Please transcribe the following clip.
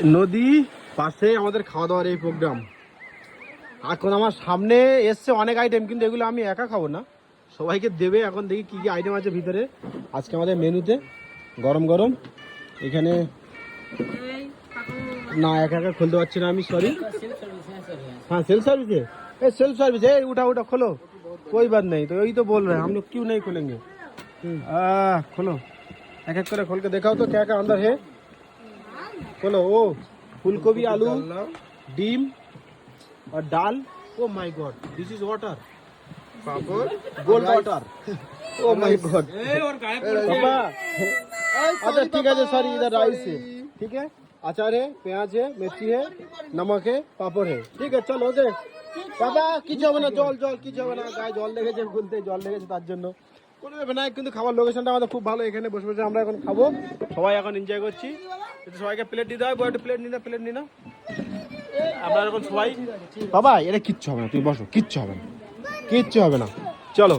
নদী পাশে আমাদের খাওয়া দাওয়ার এই প্রোগ্রাম। এখন আমার সামনে এসছে অনেক আইটেম, কিন্তু এগুলো আমি একা খাবো না, সবাইকে দেবে। এখন দেখি কি কি আইটেম আছে ভিতরে আজকে আমাদের মেনুতে। গরম গরম এখানে না, একা একা খুলতে পারছি না আমি, সরি। हाँ सेल्फ सर्विस है, सेल्फ सर्विस है, उठा उठा खोलो, कोई बात नहीं। तो यही तो बोल रहे हैं हम लोग, क्यों नहीं खोलेंगे। खोलो, एक एक करे खोल के दिखाओ तो क्या क्या अंदर है। खोलो। ओ फूलगोभी, आलू, डीम और दाल। Oh my God, this is water, papad, gold water. Oh my God. पापा अच्छा ठीक है, सॉरी, इधर राइस है, ठीक है, अचार है, प्याज है, मिर्ची है, नमक है, पापड़ है, ठीक है। चलो ओके বাবা, কিছু হবে না, জল জল কিছু হবে না, গায়ে জল লেগেছে, খুলতে জল লেগেছে, তার জন্য কোনো ব্যাপার না। কিন্তু খাবার লোকেশনটা আমাদের খুব ভালো, এখানে বসে বসে আমরা এখন খাবো, সবাই এখন এনজয় করছি। সবাইকে প্লেট দিতে হয়, বড় প্লেট নিনা, প্লেট নিনা। আমরা এখন সবাই, বাবা এটা কিচ্ছু হবে না, তুই বসো, কিচ্ছু হবে না, কিচ্ছু হবে না, চলো।